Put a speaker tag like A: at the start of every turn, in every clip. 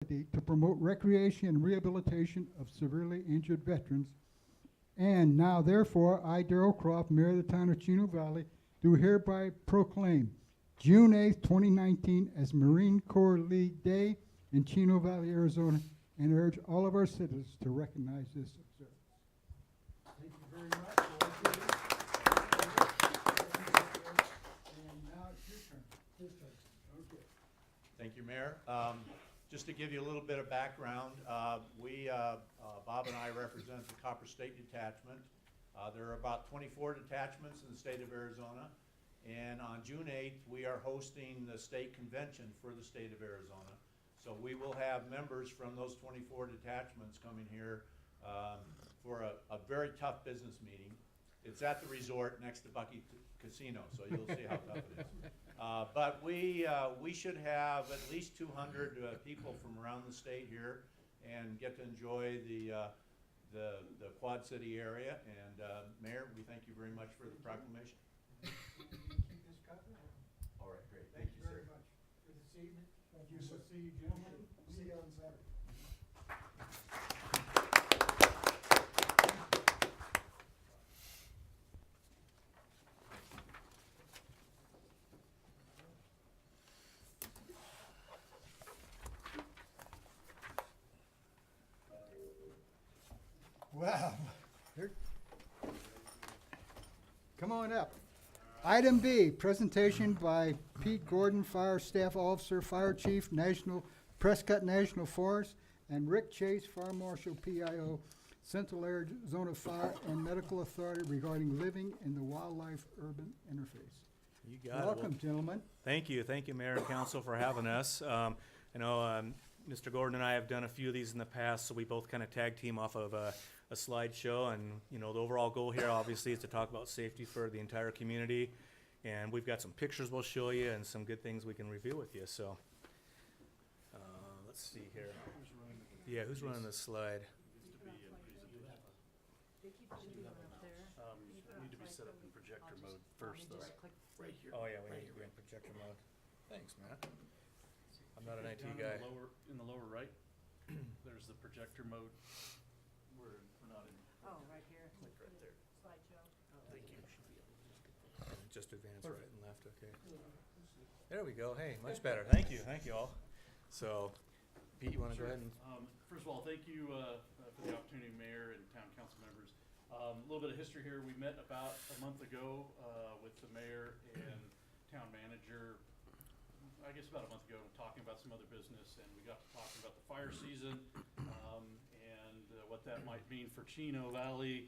A: to promote recreation and rehabilitation of severely injured veterans. And now, therefore, I, Darrell Croft, Mayor of the Town of Chino Valley, do hereby proclaim June 8th, 2019 as Marine Corps League Day in Chino Valley, Arizona, and urge all of our citizens to recognize this observance. Thank you very much. And now it's your turn. His turn. Okay.
B: Thank you, Mayor. Just to give you a little bit of background, Bob and I represent the Copper State Detachment. There are about 24 detachments in the state of Arizona, and on June 8th, we are hosting the state convention for the state of Arizona. So we will have members from those 24 detachments coming here for a very tough business meeting. It's at the resort next to Bucky Casino, so you'll see how tough it is. But we should have at least 200 people from around the state here and get to enjoy the Quad City area. And Mayor, we thank you very much for the proclamation.
A: Keep this copy.
B: All right, great.
A: Thank you very much for this evening. Thank you. We'll see you, gentlemen. See you on Saturday. Wow. Come on up. Item B, presentation by Pete Gordon, Fire Staff Officer, Fire Chief, Prescott National Forest, and Rick Chase, Fire Marshal, PIO, Central Arizona Fire and Medical Authority regarding living in the wildlife-urban interface.
C: You got it.
A: Welcome, gentlemen.
C: Thank you, Mayor and Council, for having us. I know Mr. Gordon and I have done a few of these in the past, so we both kind of tag team off of a slideshow. And the overall goal here, obviously, is to talk about safety for the entire community. And we've got some pictures we'll show you and some good things we can review with you. So let's see here. Yeah, who's running this slide?
D: Need to be set up in projector mode first, though. Right here.
C: Oh yeah, we need to be in projector mode. Thanks, Matt. I'm not an IT
D: Down
C: guy.
D: In the lower right, there's the projector mode. We're not in.
E: Oh, right here.
D: Click right there.
E: Slideshow.
D: Thank you.
C: Just advance right and left, okay. There we go. Hey, much better. Thank you all. So, Pete, you want to go ahead and?
D: First of all, thank you for the opportunity, Mayor and Town Council members. A little bit of history here. We met about a month ago with the Mayor and Town Manager, I guess about a month ago, talking about some other business, and we got to talking about the fire season and what that might mean for Chino Valley.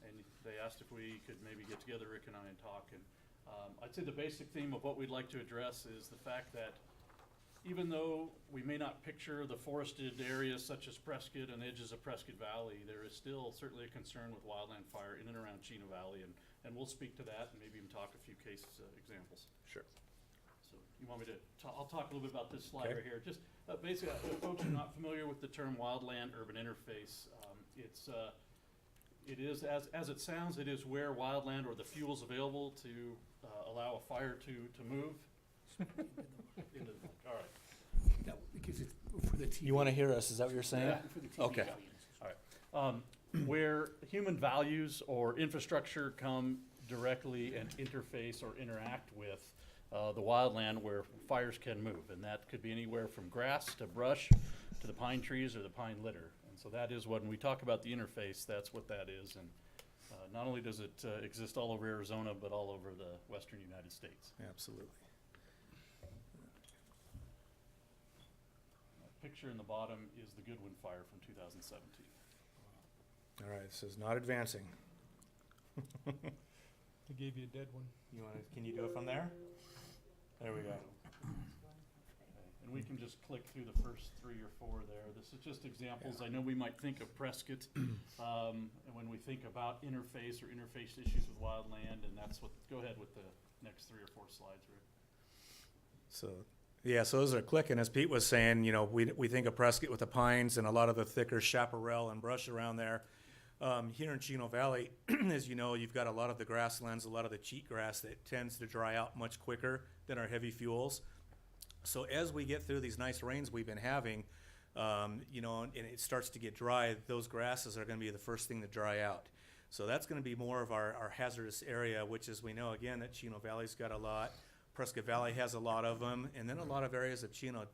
D: And they asked if we could maybe get together, Rick and I, and talk. And I'd say the basic theme of what we'd like to address is the fact that even though we may not picture the forested areas such as Prescott and edges of Prescott Valley, there is still certainly a concern with wildland fire in and around Chino Valley, and we'll speak to that and maybe even talk a few case examples.
C: Sure.
D: So you want me to, I'll talk a little bit about this slide
C: Okay.
D: right here. Just basically, if folks are not familiar with the term wildland-urban interface, it is, as it sounds, it is where wildland or the fuels available to allow a fire to move. All right.
F: No, because it's for the TV.
C: You want to hear us? Is that what you're saying?
D: Yeah.
F: For the TV
C: Okay.
F: audience.
D: All right. Where human values or infrastructure come directly and interface or interact with the wildland where fires can move. And that could be anywhere from grass to brush to the pine trees or the pine litter. And so that is when we talk about the interface, that's what that is. And not only does it exist all over Arizona, but all over the western United States.
C: Absolutely.
D: Picture in the bottom is the Goodwin fire from 2017.
C: All right, this is not advancing.
F: I gave you a dead one.
C: You want to? Can you do it from there? There we go.
D: And we can just click through the first 3 or 4 there. This is just examples. I know we might think of Prescott and when we think about interface or interface issues with wildland, and that's what, go ahead with the next 3 or 4 slides, Rick.
C: So, yeah, so those are clicking. As Pete was saying, we think of Prescott with the pines and a lot of the thicker chaparral and brush around there. Here in Chino Valley, as you know, you've got a lot of the grasslands, a lot of the cheatgrass that tends to dry out much quicker than our heavy fuels. So as we get through these nice rains we've been having, you know, and it starts to get dry, those grasses are gonna be the first thing to dry out. So that's gonna be more of our hazardous area, which is, we know again that Chino Valley's got a lot, Prescott Valley has a lot of them, and then a lot of areas of Chino,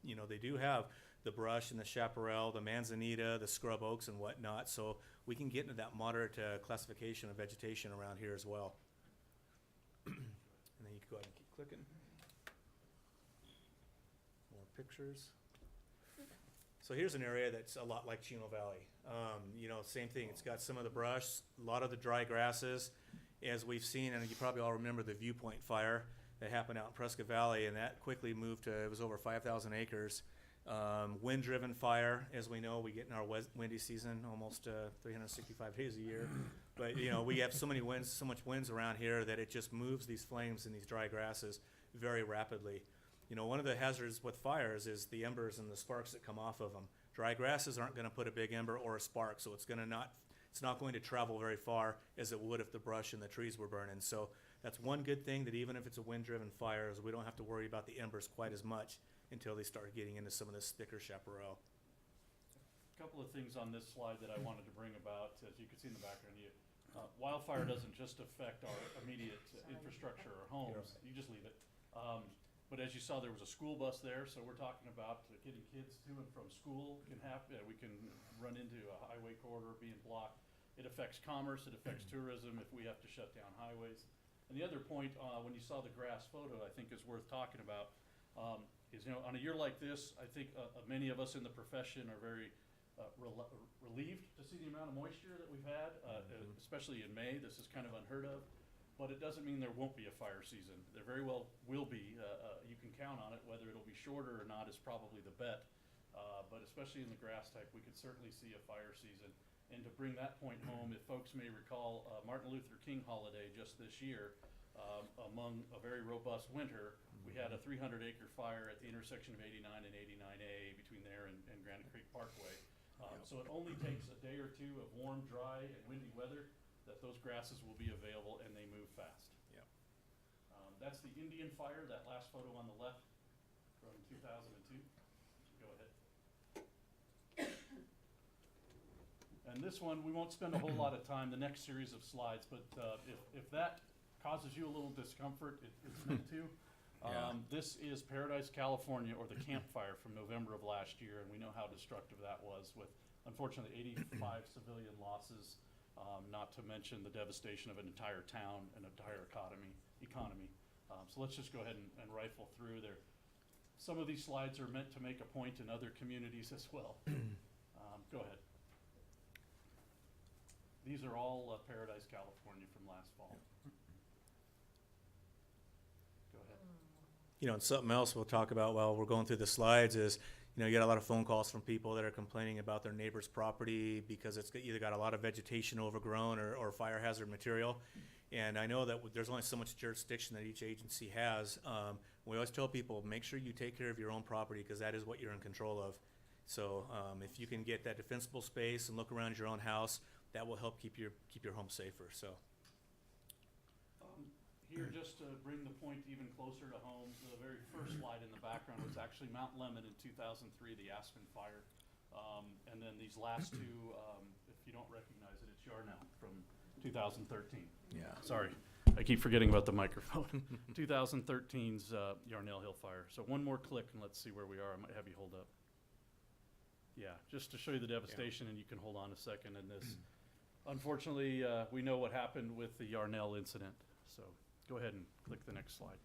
C: you know, they do have the brush and the chaparral, the manzanita, the scrub oaks and whatnot, so we can get into that moderate classification of vegetation around here as well. And then you can go ahead and keep clicking. More pictures. So here's an area that's a lot like Chino Valley. You know, same thing, it's got some of the brush, a lot of the dry grasses, as we've seen, and you probably all remember the Viewpoint fire that happened out in Prescott Valley, and that quickly moved to, it was over 5,000 acres. Wind-driven fire, as we know, we get in our windy season almost 365 days a year. But, you know, we have so many winds, so much winds around here that it just moves these flames in these dry grasses very rapidly. You know, one of the hazards with fires is the embers and the sparks that come off of them. Dry grasses aren't gonna put a big ember or a spark, so it's not going to travel very far as it would if the brush and the trees were burning. So that's one good thing, that even if it's a wind-driven fire, is we don't have to worry about the embers quite as much until they start getting into some of this thicker chaparral.
D: A couple of things on this slide that I wanted to bring about, as you can see in the background, wildfire doesn't just affect our immediate infrastructure or homes, you just leave it. But as you saw, there was a school bus there, so we're talking about getting kids to and from school can happen. We can run into a highway corridor being blocked. It affects commerce, it affects tourism if we have to shut down highways. And the other point, when you saw the grass photo, I think is worth talking about, is, you know, on a year like this, I think many of us in the profession are very relieved to see the amount of moisture that we've had, especially in May. This is kind of unheard of, but it doesn't mean there won't be a fire season. There very well will be. You can count on it. Whether it'll be shorter or not is probably the bet. But especially in the grass type, we could certainly see a fire season. And to bring that point home, if folks may recall, Martin Luther King holiday just this year, among a very robust winter, we had a 300-acre fire at the intersection of 89 and 89A between there and Granite Creek Parkway. So it only takes a day or two of warm, dry, and windy weather that those grasses will be available, and they move fast.
C: Yep.
D: That's the Indian fire, that last photo on the left from 2002. Go ahead. And this one, we won't spend a whole lot of time, the next series of slides, but if that causes you a little discomfort, it's meant to. This is Paradise, California, or the Camp Fire from November of last year, and we know how destructive that was, with unfortunately 85 civilian losses, not to mention the devastation of an entire town and entire economy. So let's just go ahead and rifle through there. Some of these slides are meant to make a point in other communities as well. Go ahead. These are all Paradise, California from last fall. Go ahead.
C: You know, and something else we'll talk about while we're going through the slides is, you know, you get a lot of phone calls from people that are complaining about their neighbor's property because it's either got a lot of vegetation overgrown or fire hazard material. And I know that there's only so much jurisdiction that each agency has. We always tell people, make sure you take care of your own property, because that is what you're in control of. So if you can get that defensible space and look around your own house, that will help keep your home safer. So.
D: Here, just to bring the point even closer to home, the very first slide in the background was actually Mount Lemmon in 2003, the Aspen Fire. And then these last two, if you don't recognize it, it's Yarnell from 2013.
C: Yeah.
D: Sorry, I keep forgetting about the microphone. 2013's Yarnell Hill Fire. So one more click and let's see where we are. I might have you hold up. Yeah, just to show you the devastation, and you can hold on a second. And this, unfortunately, we know what happened with the Yarnell incident. So go ahead and click the next slide.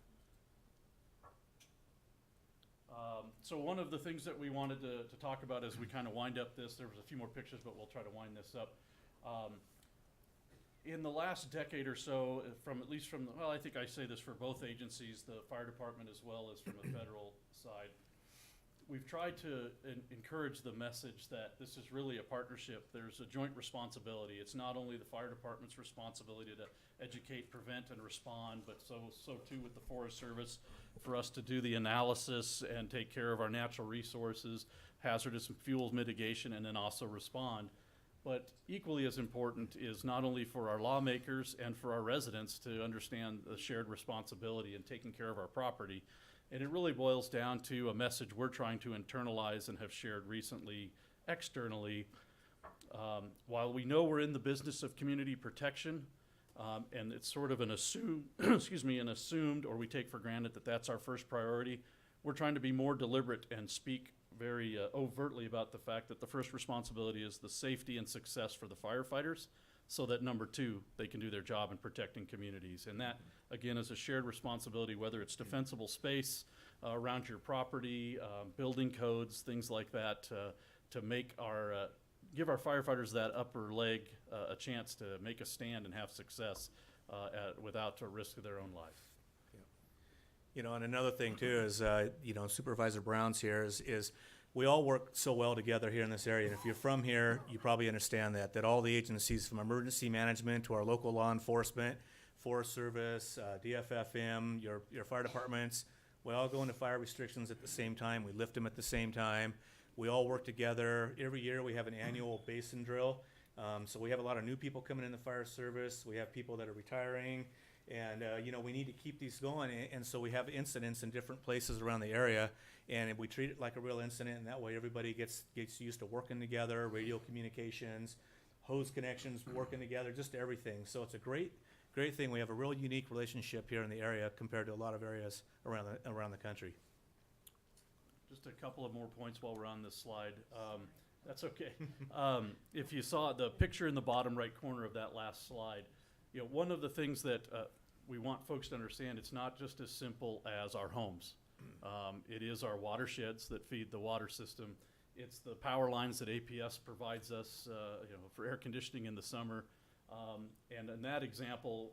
D: So one of the things that we wanted to talk about as we kind of wind up this, there was a few more pictures, but we'll try to wind this up. In the last decade or so, well, I think I say this for both agencies, the fire department as well as from a federal side, we've tried to encourage the message that this is really a partnership. There's a joint responsibility. It's not only the fire department's responsibility to educate, prevent, and respond, but so too with the Forest Service, for us to do the analysis and take care of our natural resources, hazardous fuels mitigation, and then also respond. But equally as important is not only for our lawmakers and for our residents to understand the shared responsibility in taking care of our property. And it really boils down to a message we're trying to internalize and have shared recently externally. While we know we're in the business of community protection, and it's sort of an assumed, an assumed, or we take for granted that that's our first priority, we're trying to be more deliberate and speak very overtly about the fact that the first responsibility is the safety and success for the firefighters, so that number two, they can do their job in protecting communities. And that, again, is a shared responsibility, whether it's defensible space around your property, building codes, things like that, to make our, give our firefighters that upper leg a chance to make a stand and have success without a risk of their own life.
C: You know, and another thing too is, you know, Supervisor Brown's here is we all work so well together here in this area. And if you're from here, you probably understand that all the agencies from emergency management to our local law enforcement, Forest Service, DFFM, your fire departments, we all go into fire restrictions at the same time. We lift them at the same time. We all work together. Every year we have an annual basin drill. So we have a lot of new people coming in the fire service. We have people that are retiring. And, you know, we need to keep these going, and so we have incidents in different places around the area, and we treat it like a real incident, and that way everybody gets used to working together, radio communications, hose connections, working together, just everything. So it's a great thing. We have a real unique relationship here in the area compared to a lot of areas around the country.
D: Just a couple of more points while we're on this slide. That's okay. If you saw the picture in the bottom right corner of that last slide, you know, one of the things that we want folks to understand, it's not just as simple as our homes. It is our watersheds that feed the water system. It's the power lines that APS provides us, you know, for air conditioning in the summer. And in that example,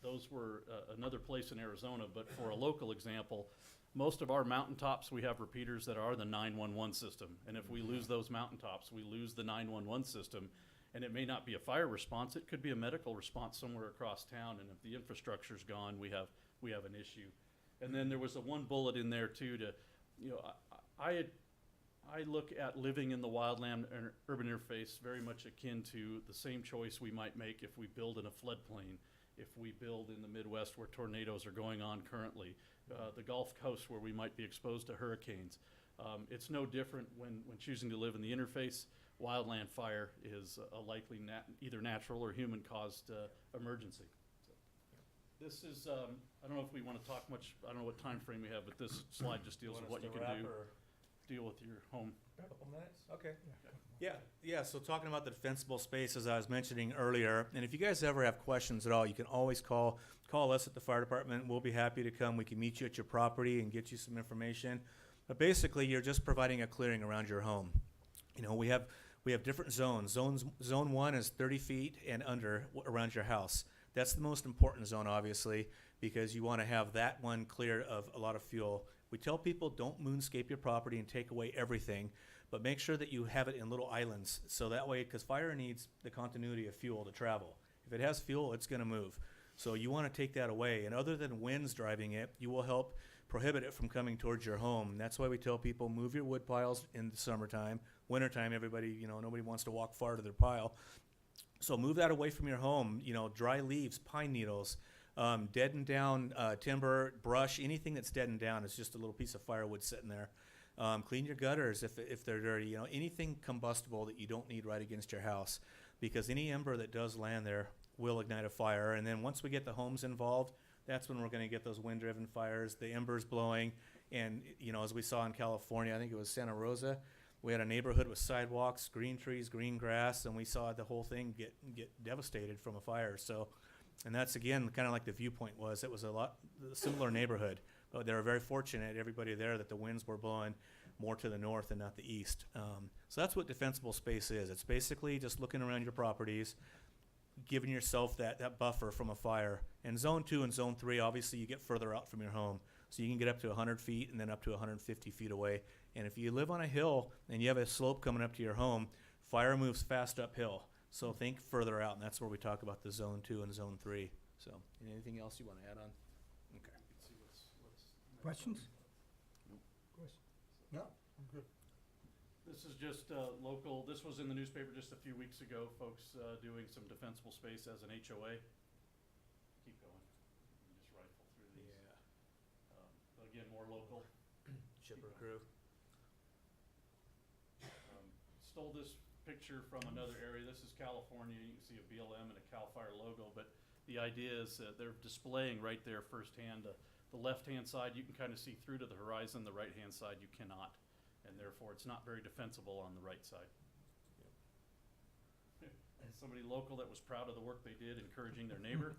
D: those were another place in Arizona, but for a local example, most of our mountaintops, we have repeaters that are the 911 system. And if we lose those mountaintops, we lose the 911 system. And it may not be a fire response, it could be a medical response somewhere across town, and if the infrastructure's gone, we have an issue. And then there was a one bullet in there too to, you know, I look at living in the wildland urban interface very much akin to the same choice we might make if we build in a floodplain, if we build in the Midwest where tornadoes are going on currently, the Gulf Coast where we might be exposed to hurricanes. It's no different when choosing to live in the interface. Wildland fire is a likely either natural or human-caused emergency. So, this is, I don't know if we want to talk much, I don't know what time frame we have, but this slide just deals with what you can deal with your home.
C: A couple minutes? Okay. Yeah, so talking about the defensible space, as I was mentioning earlier, and if you guys ever have questions at all, you can always call us at the fire department. We'll be happy to come. We can meet you at your property and get you some information. But basically, you're just providing a clearing around your home. You know, we have different zones. Zone 1 is 30 feet and under around your house. That's the most important zone, obviously, because you want to have that one clear of a lot of fuel. We tell people don't moonscape your property and take away everything, but make sure that you have it in little islands. So that way, because fire needs the continuity of fuel to travel. If it has fuel, it's going to move. So you want to take that away. And other than winds driving it, you will help prohibit it from coming towards your home. And that's why we tell people move your wood piles in the summertime. Wintertime, everybody, you know, nobody wants to walk far to their pile. So move that away from your home. You know, dry leaves, pine needles, deadened down timber, brush, anything that's deadened down is just a little piece of firewood sitting there. Clean your gutters if they're dirty. You know, anything combustible that you don't need right against your house, because any ember that does land there will ignite a fire. And then once we get the homes involved, that's when we're going to get those wind-driven fires, the embers blowing. And, you know, as we saw in California, I think it was Santa Rosa, we had a neighborhood with sidewalks, green trees, green grass, and we saw the whole thing get devastated from a fire. So, and that's, again, kind of like the Viewpoint was. It was a similar neighborhood. But they were very fortunate, everybody there, that the winds were blowing more to the north and not the east. So that's what defensible space is. It's basically just looking around your properties, giving yourself that buffer from a fire. And zone 2 and zone 3, obviously you get further out from your home. So you can get up to 100 feet and then up to 150 feet away. And if you live on a hill and you have a slope coming up to your home, fire moves fast uphill. So think further out, and that's where we talk about the zone 2 and zone 3. So anything else you want to add on? Okay.
A: Questions? No?
D: This is just local. This was in the newspaper just a few weeks ago. Folks doing some defensible space as an HOA. Keep going. You can just rifle through these.
C: Yeah.
D: Again, more local.
C: crew.
D: Stole this picture from another area. This is California. You can see a BLM and a CAL FIRE logo, but the idea is that they're displaying right there firsthand. The left-hand side, you can kind of see through to the horizon. The right-hand side, you cannot. And therefore, it's not very defensible on the right side. And somebody local that was proud of the work they did, encouraging their neighbor.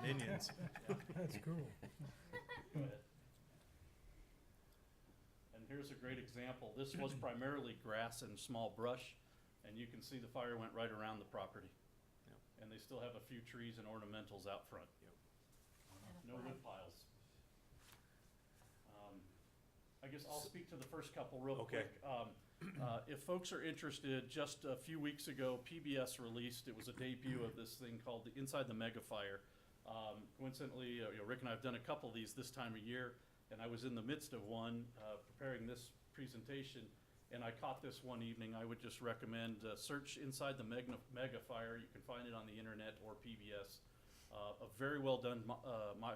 C: Minions.
F: That's cool.
D: Go ahead. And here's a great example. This was primarily grass and small brush, and you can see the fire went right around the property.
C: Yep.
D: And they still have a few trees and ornamentals out front. No wood piles. I guess I'll speak to the first couple real
C: Okay.
D: quick. If folks are interested, just a few weeks ago, PBS released, it was a debut of this thing called the Inside the Mega Fire. Coincidentally, Rick and I have done a couple of these this time of year, and I was in the midst of one, preparing this presentation, and I caught this one evening. I would just recommend search Inside the Mega Fire. You can find it on the internet or PBS. A very well done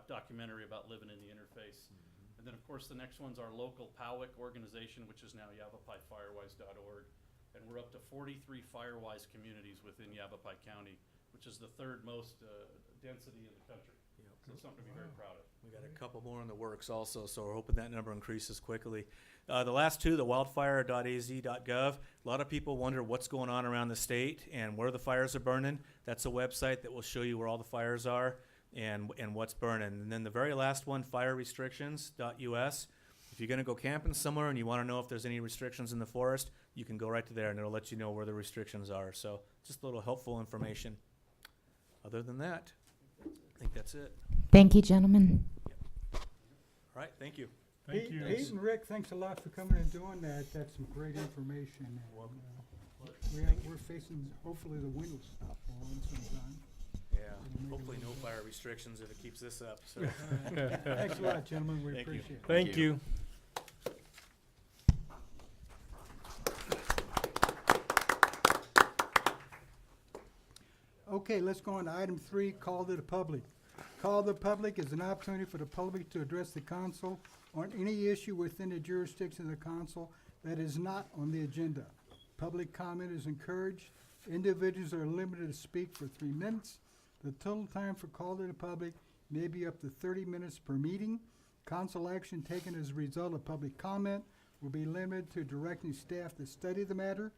D: documentary about living in the interface. And then, of course, the next one's our local POWIC organization, which is now YavaPaiFirewise.org. And we're up to 43 Firewise communities within Yavapai County, which is the third most density in the country. So it's something to be very proud of.
C: We got a couple more in the works also, so we're hoping that number increases quickly. The last two, the wildfire.az.gov. A lot of people wonder what's going on around the state and where the fires are burning. That's a website that will show you where all the fires are and what's burning. And then the very last one, firerestrictions.us. If you're going to go camping somewhere and you want to know if there's any restrictions in the forest, you can go right to there and it'll let you know where the restrictions are. So just a little helpful information. Other than that, I think that's it.
E: Thank you, gentlemen.
C: All right, thank you.
F: Thank you.
A: Pete and Rick, thanks a lot for coming and doing that. That's some great information. And, we're facing, hopefully the wind will stop blowing sometime.
C: Yeah, hopefully no fire restrictions if it keeps this up, so.
A: Thanks a lot, gentlemen. We
C: Thank you.
A: appreciate it.
F: Thank you.
A: Okay, let's go on to item 3, call to the public. Call to the public is an opportunity for the public to address the council on any issue within the jurisdiction of the council that is not on the agenda. Public comment is encouraged. Individuals are limited to speak for 3 minutes. The total time for call to the public may be up to 30 minutes per meeting. Council action taken as a result of public comment will be limited to directing staff to study the matter,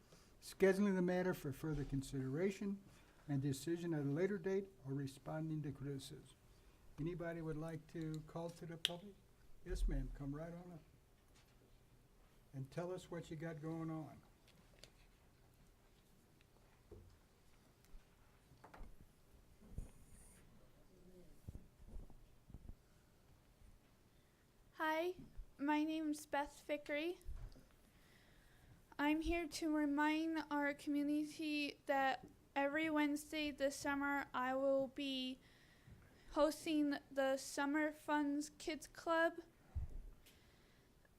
A: scheduling the matter for further consideration, and decision at a later date, or responding to criticism. Anybody would like to call to the public? Yes, ma'am, come right on up. And tell us what you got going on.
G: Hi, my name's Beth Vickery. I'm here to remind our community that every Wednesday this summer I will be hosting the Summer Funds Kids Club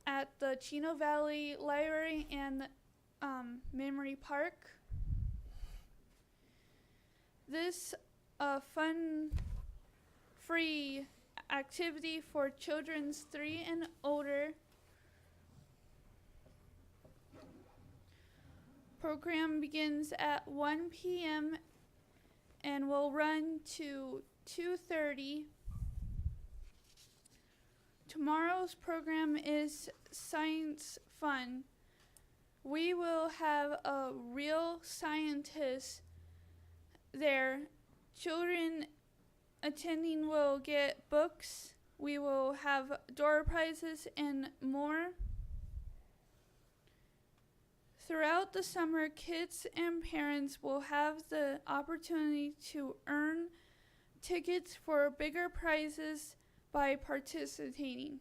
G: at the Chino Valley Library and Memory Park. This fun-free activity for children 3 and older program begins at 1 p.m. and will run to 2:30. Tomorrow's program is Science Fun. We will have a real scientist there. Children attending will get books. We will have door prizes and more. Throughout the summer, kids and parents will have the opportunity to earn tickets for bigger prizes by participating.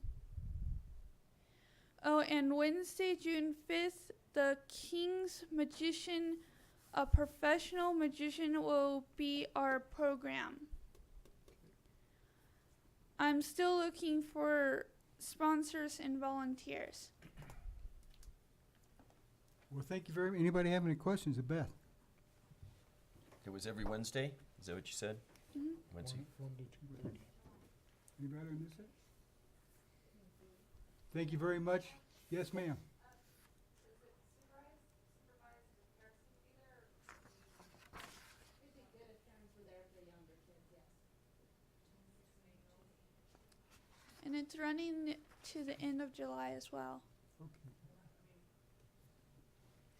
G: Oh, and Wednesday, June 5th, the King's Magician, a professional magician, will be our program. I'm still looking for sponsors and volunteers.
A: Well, thank you very much. Anybody have any questions of Beth?
H: It was every Wednesday? Is that what you said?
G: Mhm.
H: Wednesday?
F: 1 to 2:30.
A: Anybody on this side? Thank you very much Yes, ma'am.
G: And it's running to the end of July as well.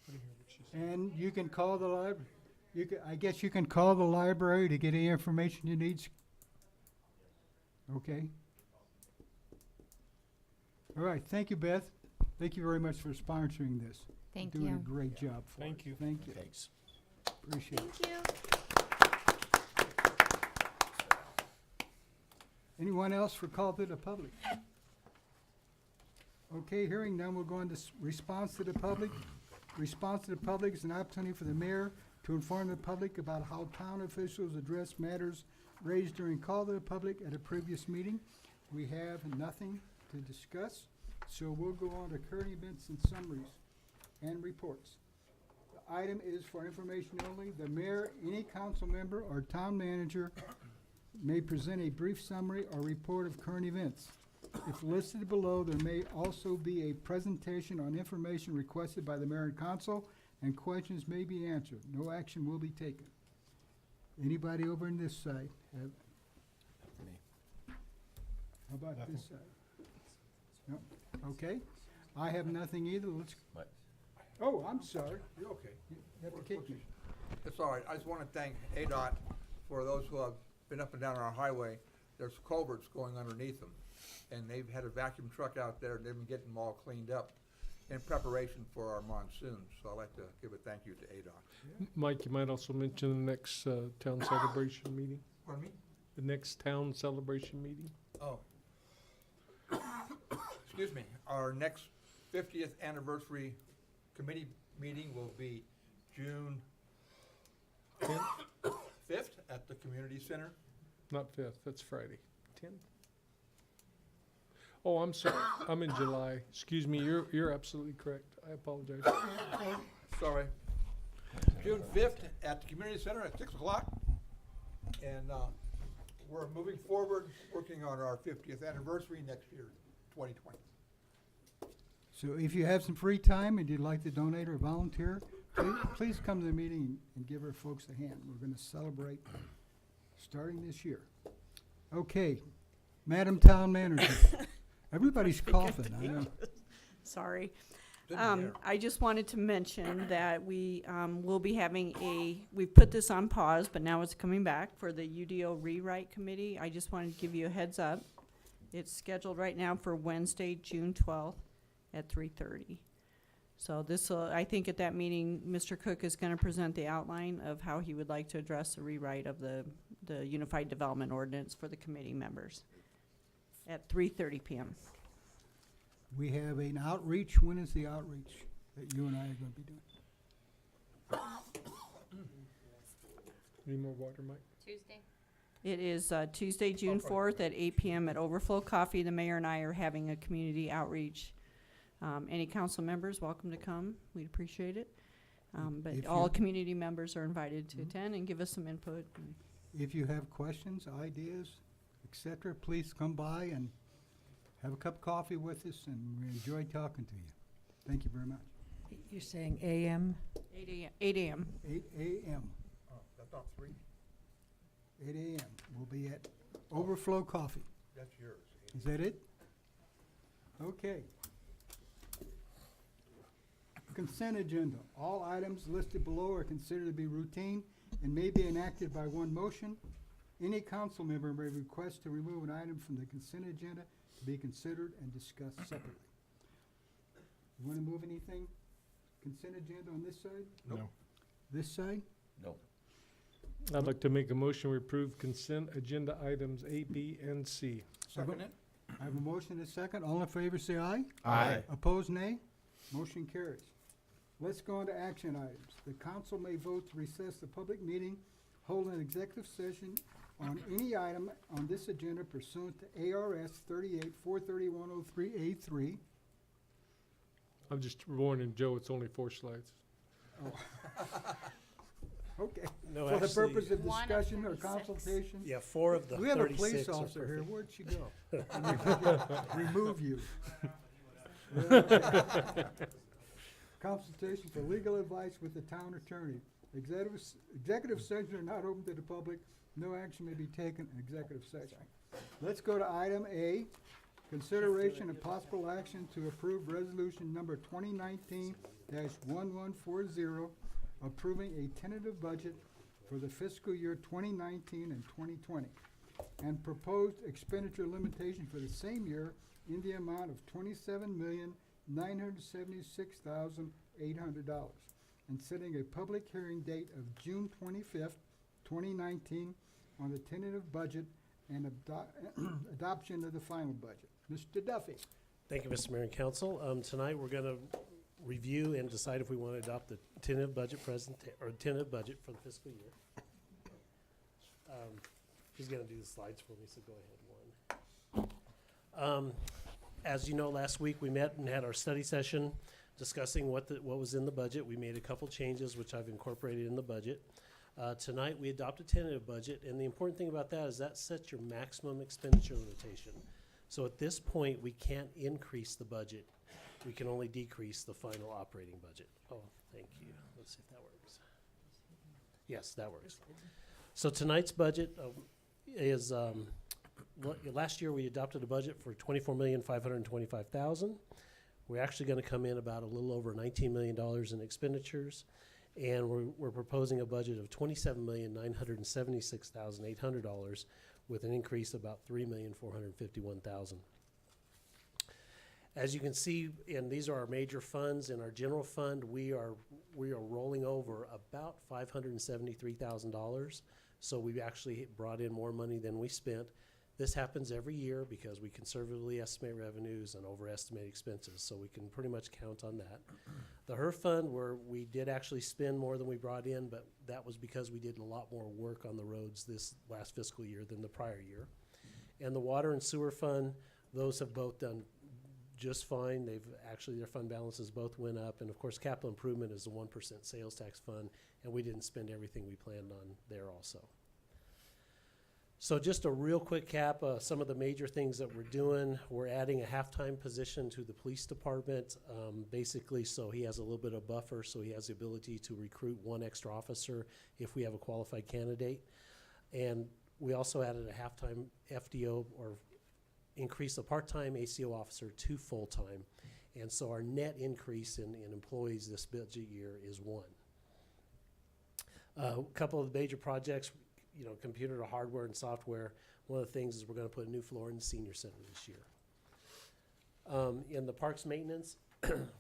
F: I didn't hear what she said.
A: And you can call the library. I guess you can call the library to get any information you need. Okay. All right, thank you, Beth. Thank you very much for sponsoring this.
E: Thank
A: Doing a
E: you.
A: great job for
F: Thank
A: us.
F: you.
A: Thank you.
H: Thanks.
A: Appreciate it.
G: Thank you.
A: Anyone else for call to the public? Okay, hearing none, we'll go on to response to the public. Response to the public is an opportunity for the mayor to inform the public about how town officials address matters raised during call to the public at a previous meeting. We have nothing to discuss, so we'll go on to current events and summaries and reports. The item is for information only. The mayor, any council member, or town manager may present a brief summary or report of current events. If listed below, there may also be a presentation on information requested by the mayor and council, and questions may be answered. No action will be taken. Anybody over on this side have?
H: Me.
A: How about this side? No? Okay. I have nothing either. Let's,
H: What?
A: oh, I'm sorry.
I: You're okay.
A: You have to kick me.
I: It's all right. I just want to thank ADOT for those who have been up and down our highway. There's culverts going underneath them. And they've had a vacuum truck out there, and they've been getting them all cleaned up in preparation for our monsoon. So I'd like to give a thank you to ADOT.
F: Mike, you might also mention the next town celebration meeting,
I: Pardon me?
F: the next town celebration meeting.
I: Oh. Excuse me. Our next 50th anniversary committee meeting will be June 5th at the community center.
F: Not 5th, that's Friday. 10th? Oh, I'm sorry, I'm in July. Excuse me, you're absolutely correct. I apologize.
I: Sorry. June 5th at the community center at 6 o'clock. And we're moving forward, working on our 50th anniversary next year, 2020.
A: So if you have some free time and you'd like to donate or volunteer, please come to the meeting and give our folks a hand. We're gonna celebrate starting this year. Okay, Madam Town Manager. Everybody's coughing, I know.
J: Sorry.
I: Good to hear.
J: I just wanted to mention that we will be having we've put this on pause, but now it's coming back for the UDO rewrite committee. I just wanted to give you a heads up. It's scheduled right now for Wednesday, June 12th at 3:30. So this will, I think at that meeting, Mr. Cook is going to present the outline of how he would like to address the rewrite of the Unified Development Ordinance for the committee members at 3:30 p.m.
A: We have an outreach. When is the outreach that you and I are gonna be doing?
F: Need more water, Mike?
E: Tuesday.
J: It is Tuesday, June 4th at 8 p.m. at Overflow Coffee. The mayor and I are having a community outreach. Any council members, welcome to come. We'd appreciate it. But
A: If
J: all
A: you-
J: community members are invited to
A: Mhm.
J: attend and give us some input.
A: If you have questions, ideas, et cetera, please come by and have a cup of coffee with us, and we enjoy talking to you. Thank you very much.
K: You're saying AM?
J: 8 a.m.
A: 8 a.m.
I: Oh, that's not 3.
A: 8 a.m. We'll be at Overflow Coffee.
I: That's yours.
A: Is that it? Okay. Consent agenda. All items listed below are considered to be routine and may be enacted by one motion. Any council member may request to remove an item from the consent agenda to be considered and discussed separately. You want to move anything? Consent agenda on this side?
I: Nope.
F: No.
A: This side?
H: No.
F: I'd like to make a motion to approve consent agenda items A, B, and C.
I: Second it?
A: I have a motion and a second. All in favor, say aye.
H: Aye.
A: Opposed, nay. Motion carries. Let's go on to action items. The council may vote to recess the public meeting, hold an executive session on any item on this agenda pursuant to ARS 38-43103A3.
F: I'm just warning Joe, it's only 4 slides.
A: Okay.
L: No,
A: For the
L: actually,
A: purpose of
E: One of
A: discussion or
E: 36.
A: consultation.
L: yeah, 4 of the
A: We have a
L: 36
A: police
L: are
A: officer here.
L: perfect.
A: Where'd she go? Remove you. Consultation for legal advice with the town attorney. Executive sessions are not open to the public. No action may be taken in executive session. Let's go to item A, consideration and possible action to approve resolution number 2019-1140, approving a tentative budget for the fiscal year 2019 and 2020, and proposed expenditure limitation for the same year in the amount of $27,976,800, and setting a public hearing date of June 25th, 2019, on the tentative budget and adoption of the final budget. Mr. Duffy.
E: Thank you, Mr. Mayor and Council. Tonight, we're going to review and decide if we want to adopt the tentative budget tentative budget for the fiscal year. He's going to do the slides for me, so go ahead, Warren. As you know, last week we met and had our study session discussing what was in the budget. We made a couple changes, which I've incorporated in the budget. Tonight, we adopt a tentative budget, and the important thing about that is that sets your maximum expenditure limitation. So at this point, we can't increase the budget. We can only decrease the final operating budget. Oh, thank you. Let's see if that works. Yes, that works. So tonight's budget is, last year we adopted a budget for $24,525,000. We're actually going to come in about a little over $19 million in expenditures, and we're proposing a budget of $27,976,800 with an increase of about $3,451,000. As you can see, and these are our major funds. In our general fund, we are rolling over about $573,000. So we've actually brought in more money than we spent. This happens every year because we conservatively estimate revenues and overestimate expenses, so we can pretty much count on that. The HERF fund, where we did actually spend more than we brought in, but that was because we did a lot more work on the roads this last fiscal year than the prior year. And the water and sewer fund, those have both done just fine. They've actually, their fund balances both went up, and of course capital improvement is a 1% sales tax fund, and we didn't spend everything we planned on there also. So just a real quick cap, some of the major things that we're doing. We're adding a half-time position to the police department, basically so he has a little bit of buffer, so he has the ability to recruit one extra officer if we have a qualified candidate. And we also added a half-time FDO, or increase a part-time ACO officer to full-time. And so our net increase in employees this budget year is 1. A couple of major projects, you know, computer to hardware and software. One of the things is we're going to put a new floor in the senior center this year. In the parks maintenance,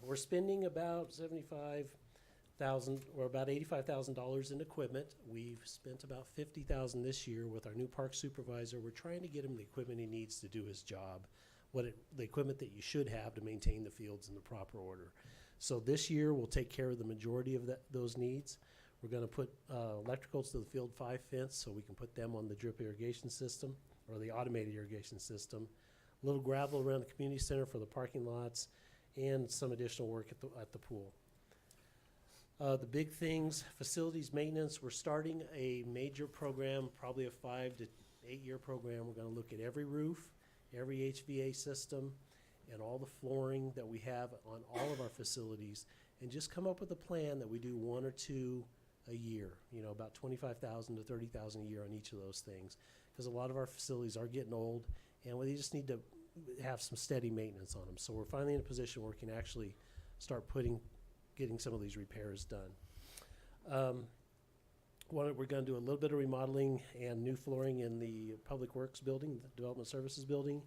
E: we're spending about $75,000 or about $85,000 in equipment. We've spent about $50,000 this year with our new park supervisor. We're trying to get him the equipment he needs to do his job, the equipment that you should have to maintain the fields in the proper order. So this year we'll take care of the majority of those needs. We're going to put electricals to the Field 5 fence so we can put them on the drip irrigation system, or the automated irrigation system. A little gravel around the community center for the parking lots, and some additional work at the pool. The big things, facilities maintenance. We're starting a major program, probably a 5 to 8 year program. We're going to look at every roof, every HVA system, and all the flooring that we have on all of our facilities, and just come up with a plan that we do 1 or 2 a year, you know, about $25,000 to $30,000 a year on each of those things, because a lot of our facilities are getting old, and we just need to have some steady maintenance on them. So we're finally in a position where we can actually start getting some of these repairs done. We're going to do a little bit of remodeling and new flooring in the Public Works building, the Development Services building,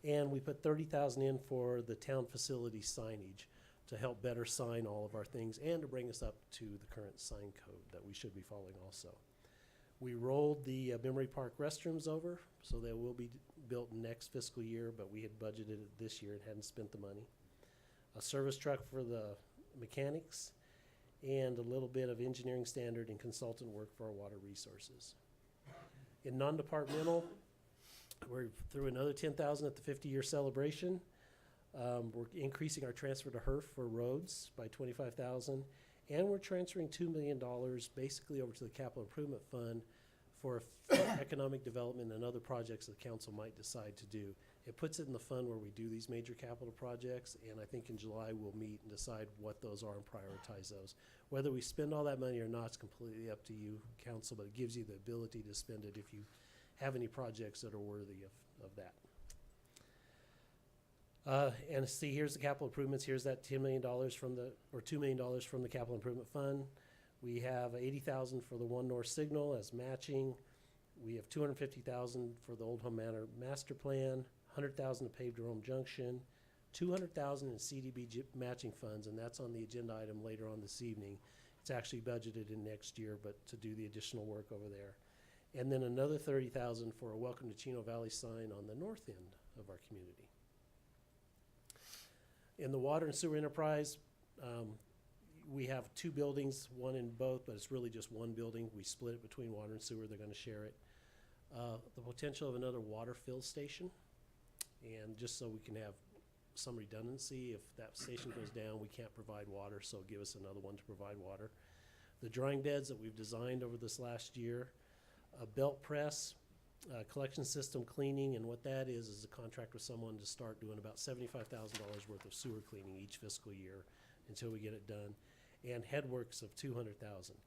E: and we put $30,000 in for the town facility signage to help better sign all of our things and to bring us up to the current sign code that we should be following also. We rolled the Memory Park restrooms over, so they will be built next fiscal year, but we had budgeted it this year and hadn't spent the money. A service truck for the mechanics, and a little bit of engineering standard and consultant work for our water resources. In non-departmental, we're through another $10,000 at the 50-year celebration. We're increasing our transfer to HERF for roads by $25,000, and we're transferring $2 million basically over to the Capital Improvement Fund for economic development and other projects that the council might decide to do. It puts it in the fund where we do these major capital projects, and I think in July we'll meet and decide what those are and prioritize those. Whether we spend all that money or not is completely up to you, council, but it gives you the ability to spend it if you have any projects that are worthy of that. And see, here's the capital improvements. Here's that $10 million from the, or $2 million from the capital improvement fund. We have $80,000 for the One North Signal as matching. We have $250,000 for the Old Home Manor Master Plan, $100,000 to pave Jerome Junction, $200,000 in CDBG matching funds, and that's on the agenda item later on this evening. It's actually budgeted in next year, but to do the additional work over there. And then another $30,000 for a Welcome to Chino Valley sign on the north end of our community. In the water and sewer enterprise, we have two buildings, one in both, but it's really just one building. We split it between water and sewer. They're going to share it. The potential of another water fill station, and just so we can have some redundancy. If that station goes down, we can't provide water, so give us another one to provide water. The drying beds that we've designed over this last year, a belt press, collection system cleaning, and what that is a contract with someone to start doing about $75,000 worth of sewer cleaning each fiscal year until we get it done, and headworks of $200,000.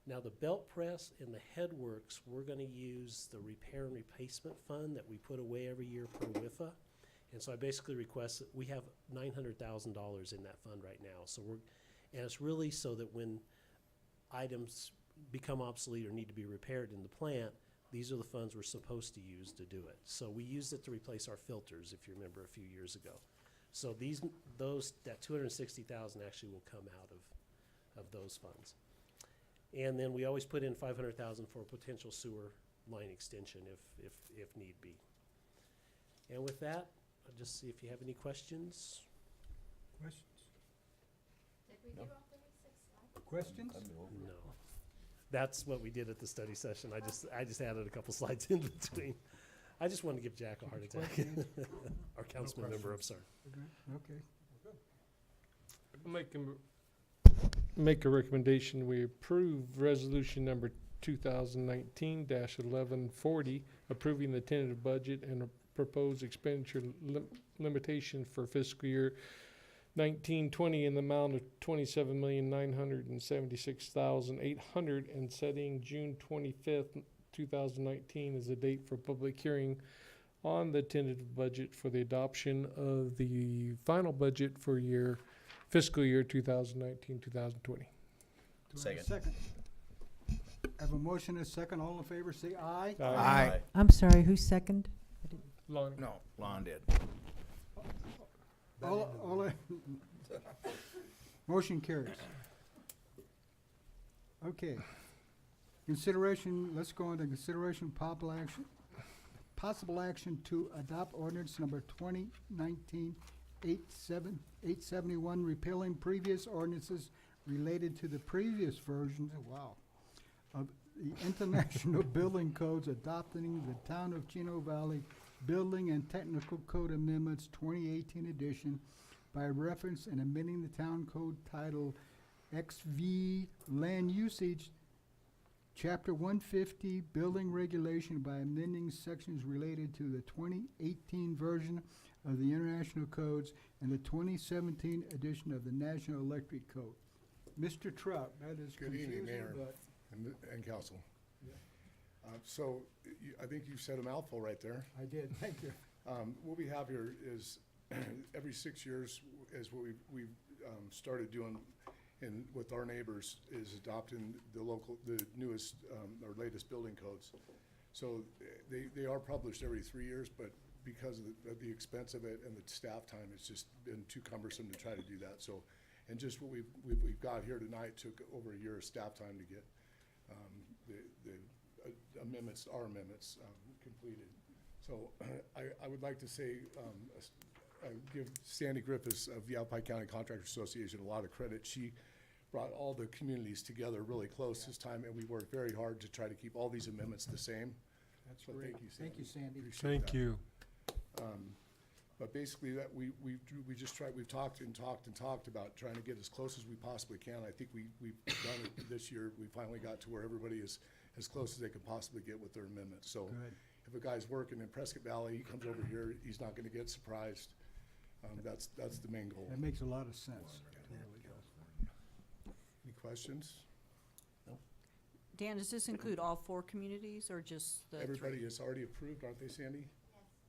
E: Now the belt press and the headworks, we're going to use the repair and replacement fund that we put away every year per WIFA. And so I basically request that we have $900,000 in that fund right now. So and it's really so that when items become obsolete or need to be repaired in the plant, these are the funds we're supposed to use to do it. So we used it to replace our filters, if you remember, a few years ago. So that $260,000 actually will come out of those funds. And then we always put in $500,000 for a potential sewer line extension if need be. And with that, I'll just see if you have any questions.
A: Questions?
L: Did we do all 36 slides?
A: Questions?
E: No. That's what we did at the study session. I just added a couple slides in between. I just wanted to give Jack a heart attack. Our councilman member, I'm sorry.
A: Okay.
F: Make a recommendation, we approve resolution number 2019-1140, approving the tentative budget and a proposed expenditure limitation for fiscal year 1920 in the amount of $27,976,800 and setting June 25th, 2019 as the date for public hearing on the tentative budget for the adoption of the final budget for fiscal year 2019-2020.
H: Second.
A: I have a motion and a second. All in favor, say aye.
H: Aye.
K: I'm sorry, who's second?
F: Lonnie.
H: No, Lon did.
A: Motion carries. Okay. Consideration, let's go into consideration possible action to adopt ordinance number 2019-871, repealing previous ordinances related to the previous versions, of the International Building Codes, adopting the Town of Chino Valley Building and Technical Code Amendments 2018 edition by reference and amending the town code title XV Land Usage, Chapter 150 Building Regulation by amending sections related to the 2018 version of the International Codes and the 2017 edition of the National Electric Code. Mr. Trout, that is
M: Good evening,
A: confusing,
M: Mayor.
A: but
M: And council. So I think you said a mouthful right there.
A: I did, thank you.
M: What we have here is every 6 years is what we've started doing with our neighbors is adopting the newest or latest building codes. So they are published every 3 years, but because of the expense of it and the staff time, it's just been too cumbersome to try to do that. So, and just what we've got here tonight took over a year of staff time to get the our amendments completed. So I would like to say, give Sandy Griffiths of the Yavapai County Contractors Association a lot of credit. She brought all the communities together really close this time, and we worked very hard to try to keep all these amendments the same.
A: That's
M: So
A: great.
M: thank you, Sandy.
A: Thank you, Sandy.
M: Appreciate
F: Thank
M: that.
F: you.
M: But basically that we've talked about trying to get as close as we possibly can. I think we've done it this year. We finally got to where everybody is as close as they could possibly get with their amendments. So
A: Good.
M: if a guy's working in Prescott Valley, he comes over here, he's not gonna get surprised. That's the main goal.
A: That makes a lot of sense.
M: Any questions?
J: Dan, does this include all 4 communities or just the 3?
M: Everybody is already approved, aren't they, Sandy?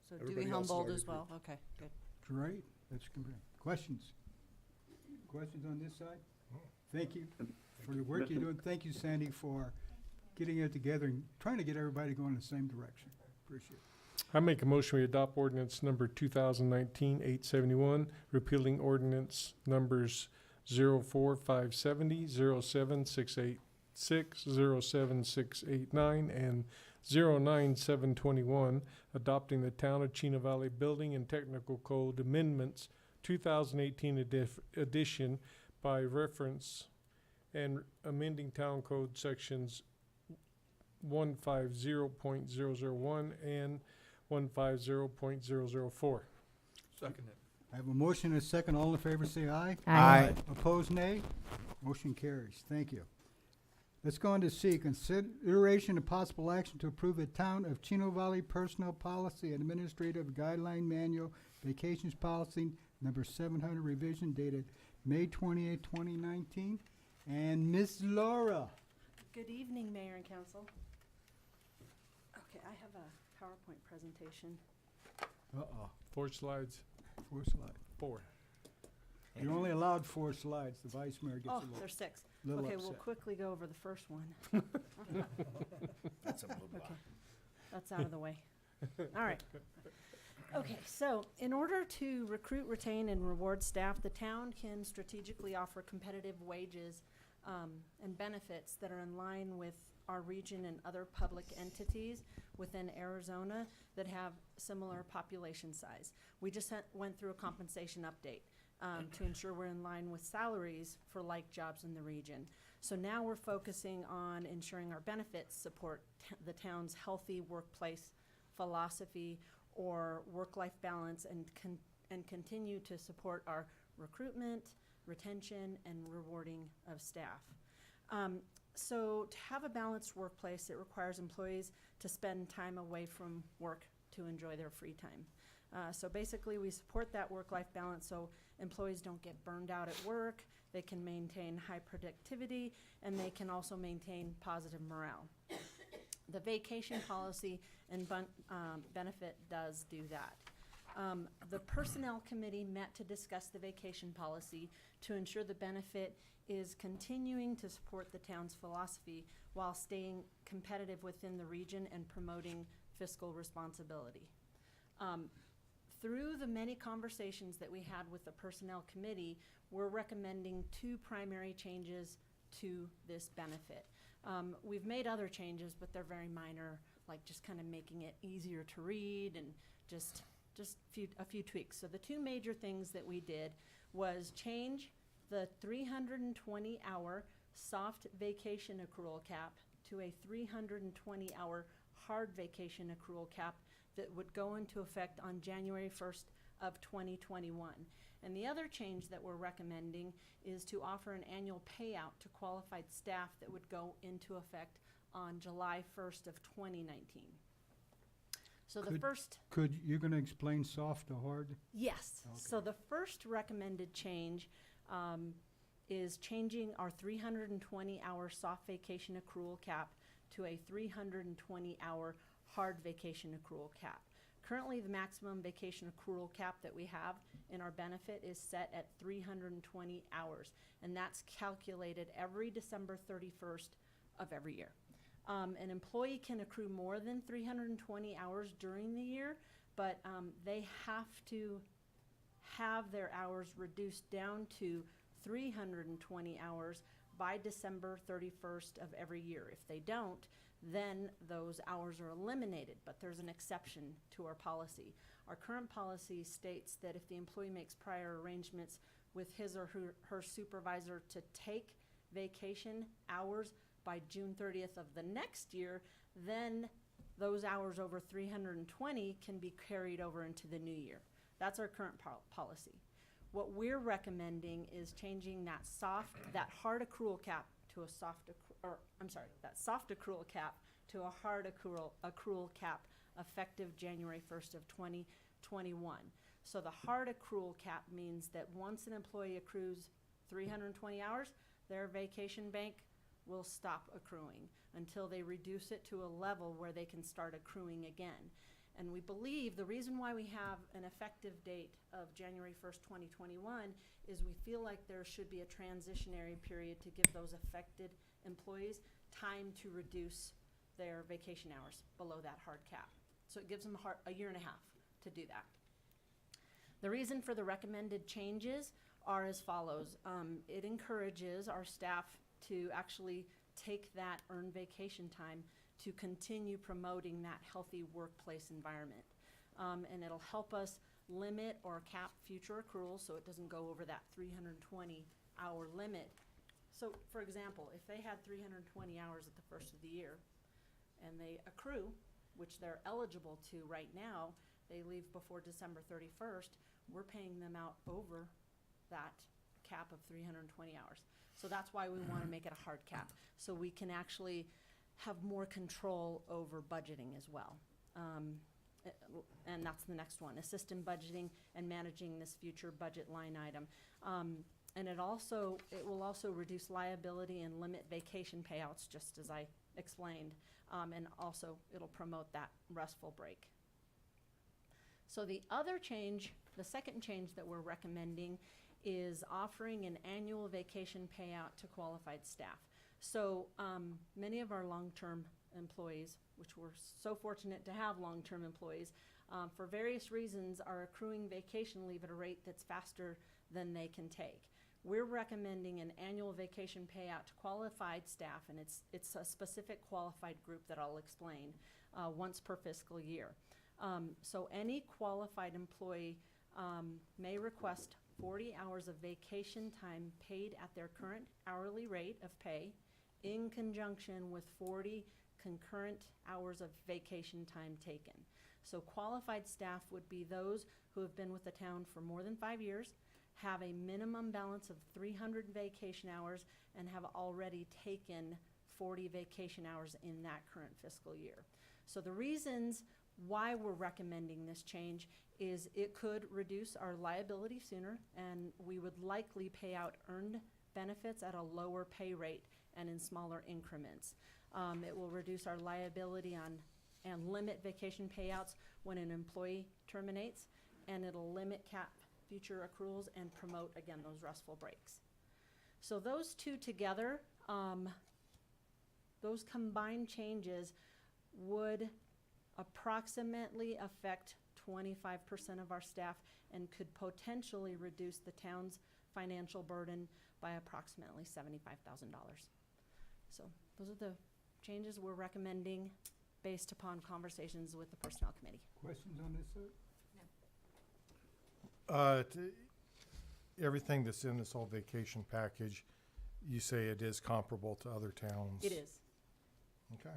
J: So
M: everybody
J: Dewey
M: else is
J: Humboldt
M: already
J: as well, okay, good.
A: Great, that's good. Questions? Questions on this side? Thank you for the work you're doing. Thank you, Sandy, for getting it together and trying to get everybody going in the same direction. Appreciate it.
F: I make a motion we adopt ordinance number 2019-871, repealing ordinance numbers 04570, 07686, 07689, and 09721, adopting the Town of Chino Valley Building and Technical Code Amendments 2018 edition by reference and amending Town Code sections 150.001 and 150.004.
I: Second it.
A: I have a motion and a second. All in favor, say aye.
K: Aye.
A: Opposed, nay. Motion carries. Thank you. Let's go on to C, consideration of possible action to approve the Town of Chino Valley Personnel Policy and Administrative Guideline Manual Vacations Policy number 700 revision dated May 28, 2019. And Miss Laura.
J: Good evening, Mayor and Council. Okay, I have a PowerPoint presentation.
A: Uh-oh,
F: 4 slides.
A: 4 slides.
F: 4.
A: You're only allowed 4 slides. The vice mayor gets a
J: Oh,
A: little,
J: there's 6.
A: little
J: Okay,
A: upset.
J: we'll quickly go over the first one.
H: That's a blue block.
J: Okay, that's out of the way. All right. Okay, so in order to recruit, retain, and reward staff, the town can strategically offer competitive wages and benefits that are in line with our region and other public entities within Arizona that have similar population size. We just went through a compensation update to ensure we're in line with salaries for like jobs in the region. So now we're focusing on ensuring our benefits support the town's healthy workplace philosophy or work-life balance and continue to support our recruitment, retention, and rewarding of staff. So to have a balanced workplace, it requires employees to spend time away from work to enjoy their free time. So basically, we support that work-life balance so employees don't get burned out at work, they can maintain high productivity, and they can also maintain positive morale. The vacation policy and benefit does do that. The Personnel Committee met to discuss the vacation policy to ensure the benefit is continuing to support the town's philosophy while staying competitive within the region and promoting fiscal responsibility. Through the many conversations that we had with the Personnel Committee, we're recommending 2 primary changes to this benefit. We've made other changes, but they're very minor, like just kind of making it easier to read and just a few tweaks. So the 2 major things that we did was change the 320-hour soft vacation accrual cap to a 320-hour hard vacation accrual cap that would go into effect on January 1st of 2021. And the other change that we're recommending is to offer an annual payout to qualified staff that would go into effect on July 1st of 2019. So the first...
A: You're gonna explain soft to hard?
J: Yes.
A: Okay.
J: So the first recommended change is changing our 320-hour soft vacation accrual cap to a 320-hour hard vacation accrual cap. Currently, the maximum vacation accrual cap that we have in our benefit is set at 320 hours, and that's calculated every December 31st of every year. An employee can accrue more than 320 hours during the year, but they have to have their hours reduced down to 320 hours by December 31st of every year. If they don't, then those hours are eliminated, but there's an exception to our policy. Our current policy states that if the employee makes prior arrangements with his or her supervisor to take vacation hours by June 30th of the next year, then those hours over 320 can be carried over into the new year. That's our current policy. What we're recommending is changing that hard accrual cap to a that soft accrual cap to a hard accrual cap effective January 1st of 2021. So the hard accrual cap means that once an employee accrues 320 hours, their vacation bank will stop accruing until they reduce it to a level where they can start accruing again. And we believe the reason why we have an effective date of January 1st, 2021 is we feel like there should be a transitionary period to give those affected employees time to reduce their vacation hours below that hard cap. So it gives them a year and a half to do that. The reason for the recommended changes are as follows. It encourages our staff to actually take that earned vacation time to continue promoting that healthy workplace environment. And it'll help us limit or cap future accruals so it doesn't go over that 320-hour limit. So, for example, if they had 320 hours at the first of the year and they accrue, which they're eligible to right now, they leave before December 31st, we're paying them out over that cap of 320 hours. So that's why we want to make it a hard cap, so we can actually have more control over budgeting as well. And that's the next one, assist in budgeting and managing this future budget line item. And it will also reduce liability and limit vacation payouts, just as I explained. And also, it'll promote that restful break. So the other change, the second change that we're recommending is offering an annual vacation payout to qualified staff. So many of our long-term employees, which we're so fortunate to have long-term employees, for various reasons are accruing vacation leave at a rate that's faster than they can take. We're recommending an annual vacation payout to qualified staff, and it's a specific qualified group that I'll explain once per fiscal year. So any qualified employee may request 40 hours of vacation time paid at their current hourly rate of pay in conjunction with 40 concurrent hours of vacation time taken. So qualified staff would be those who have been with the town for more than 5 years, have a minimum balance of 300 vacation hours, and have already taken 40 vacation hours in that current fiscal year. So the reasons why we're recommending this change is it could reduce our liability sooner, and we would likely pay out earned benefits at a lower pay rate and in smaller increments. It will reduce our liability and limit vacation payouts when an employee terminates, and it'll limit cap future accruals and promote, again, those restful breaks. So those two together, those combined changes would approximately affect 25% of our staff and could potentially reduce the town's financial burden by approximately $75,000. So those are the changes we're recommending based upon conversations with the Personnel Committee.
A: Questions on this, sir?
N: Everything that's in this whole vacation package, you say it is comparable to other towns?
J: It is.
N: Okay.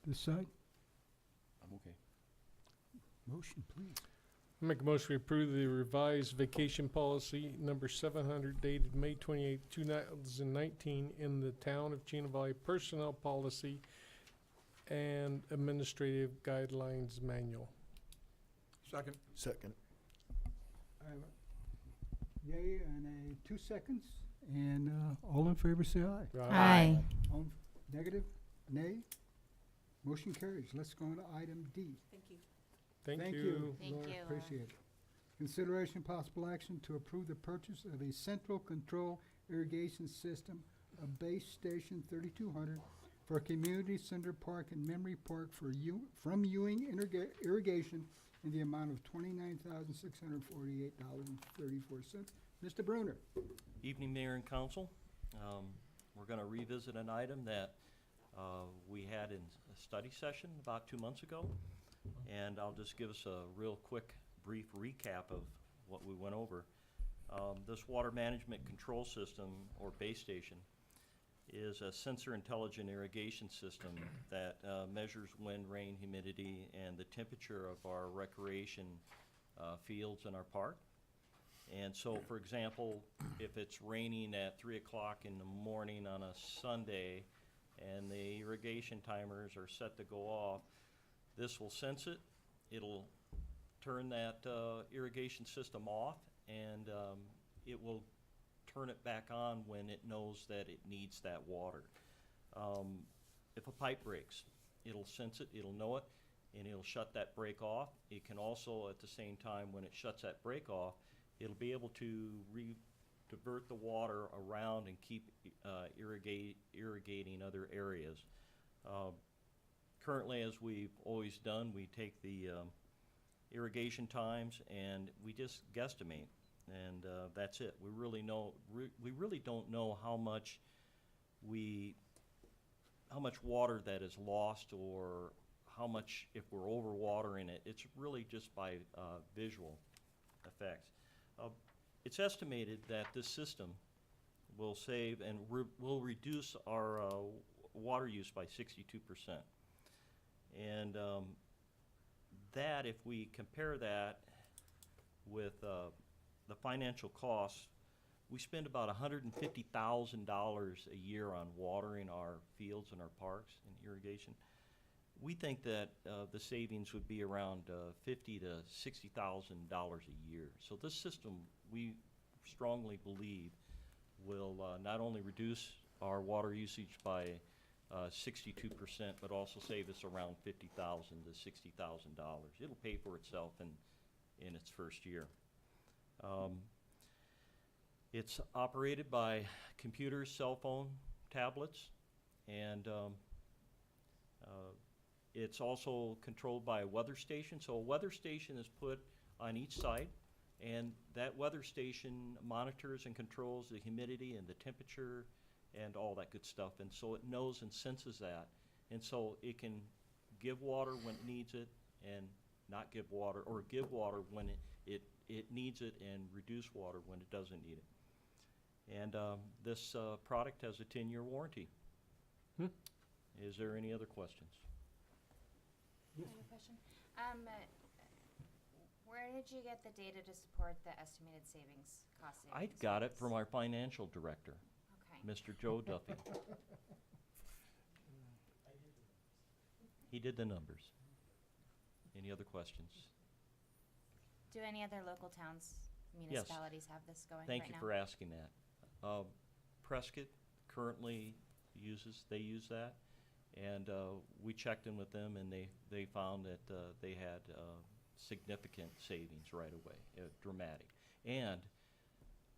A: This side?
H: I'm okay.
A: Motion, please.
F: Make a motion to approve the revised vacation policy number 700 dated May 28, 2019 in the Town of Chino Valley Personnel Policy and Administrative Guidelines Manual.
I: Second.
M: Second.
A: I have a yay and a 2 seconds, and all in favor say aye.
K: Aye.
A: All negative, nay. Motion carries. Let's go on to item D.
J: Thank you.
F: Thank you.
L: Thank
A: Laura,
L: you, Laura.
A: appreciate it. Consideration possible action to approve the purchase of a central control irrigation system, a base station 3200 for Community Center Park and Memory Park from Ewing Irrigation in the amount of $29,648.34. Mr. Bruner.
H: Evening, Mayor and Council. We're going to revisit an item that we had in a study session about 2 months ago. And I'll just give us a real quick, brief recap of what we went over. This water management control system, or base station, is a sensor intelligent irrigation system that measures wind, rain, humidity, and the temperature of our recreation fields in our park. And so, for example, if it's raining at 3 o'clock in the morning on a Sunday and the irrigation timers are set to go off, This will sense it. It'll turn that irrigation system off, and it will turn it back on when it knows that it needs that water. If a pipe breaks, it'll sense it, it'll know it, and it'll shut that break off. It can also, at the same time, when it shuts that break off, it'll be able to divert the water around and keep irrigating other areas. Currently, as we've always done, we take the irrigation times and we just guesstimate, and that's it. We really don't know how much water that is lost, or how much, if we're overwatering it. It's really just by visual effects. It's estimated that this system will save and will reduce our water use by 62%. And that, if we compare that with the financial costs, we spend about $150,000 a year on watering our fields and our parks and irrigation. We think that the savings would be around $50,000 to $60,000 a year. So this system, we strongly believe, will not only reduce our water usage by 62%, but also save us around $50,000 to $60,000. It'll pay for itself in its first year. It's operated by computers, cell phone, tablets, and it's also controlled by a weather station. So a weather station is put on each site, and that weather station monitors and controls the humidity and the temperature and all that good stuff. And so it knows and senses that. And so it can give water when it needs it and not give water, or give water when it needs it and reduce water when it doesn't need it. And this product has a 10-year warranty. Is there any other questions?
L: I have a question. Where did you get the data to support the estimated savings, cost savings?
H: I got it from our financial director,
L: Okay.
H: Mr. Joe Duffy. He did the numbers. Any other questions?
L: Do any other local towns, municipalities have this going right now?
H: Thank you for asking that. Prescott currently they use that, and we checked in with them, and they found that they had significant savings right away, dramatic. And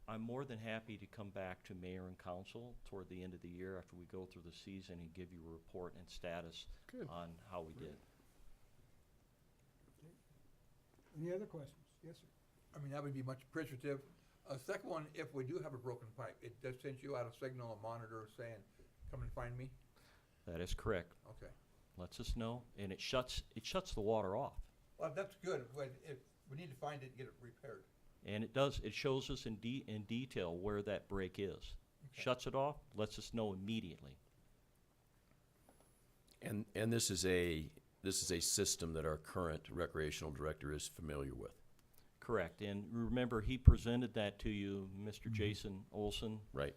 H: I'm more than happy to come back to mayor and council toward the end of the year after we go through the season and give you a report and status on how we did.
A: Any other questions? Yes, sir.
I: I mean, that would be much appreciative. Second one, if we do have a broken pipe, it does send you out a signal, a monitor saying, come and find me?
H: That is correct.
I: Okay.
H: Lets us know, and it shuts the water off.
I: Well, that's good, but if we need to find it and get it repaired.
H: And it does, it shows us in detail where that break is.
I: Okay.
H: Shuts it off, lets us know immediately.
O: And this is a system that our current recreational director is familiar with.
H: Correct, and remember, he presented that to you, Mr. Jason Olson.
O: Right.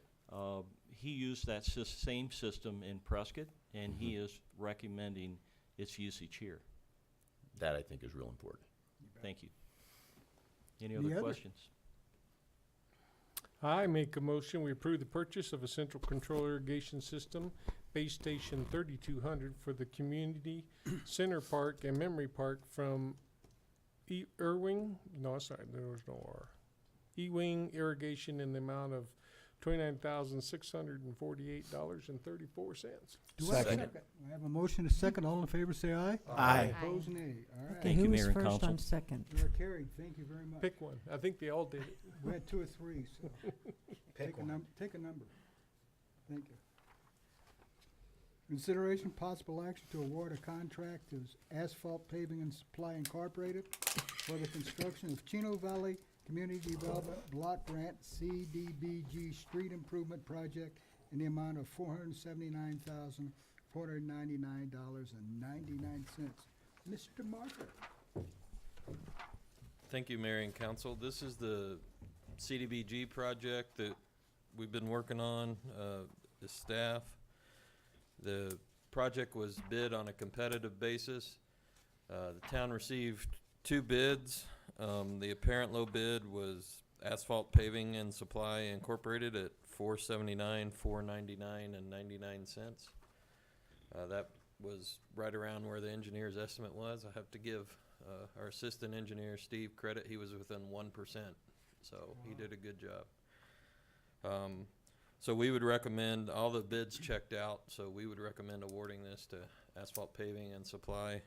H: He used that same system in Prescott, and he is recommending its usage here.
O: That, I think, is real important.
H: Thank you. Any
A: Any
H: other
A: other?
H: questions?
F: I make a motion, we approve the purchase of a central control irrigation system, base station 3200 for the community center park and memory park from Ewing Irrigation in the amount of $29,648.34.
A: Do I have a second? I have a motion, a second. All in favor, say aye.
K: Aye.
A: Opposed, nay. All right.
H: Thank you,
K: Who was
H: Mayor and
K: first
H: Council.
K: on second?
A: You are carried. Thank you very much.
F: Pick one. I think they all did it.
A: We had two or three, so take a number. Thank you. Consideration possible action to award a contract to Asphalt Paving and Supply Incorporated for the construction of Chino Valley Community Development Block Grant CDBG Street Improvement Project in the amount of $479,499.99. Mr. Marker.
P: Thank you, Mayor and Council. This is the CDBG project that we've been working on, the staff. The project was bid on a competitive basis. The town received 2 bids. The apparent low bid was Asphalt Paving and Supply Incorporated at $479, $499, and 99 cents. That was right around where the engineer's estimate was. I have to give our assistant engineer, Steve, credit. He was within 1%, so he did a good job. So we would recommend, all the bids checked out, so we would recommend awarding this to Asphalt Paving and Supply.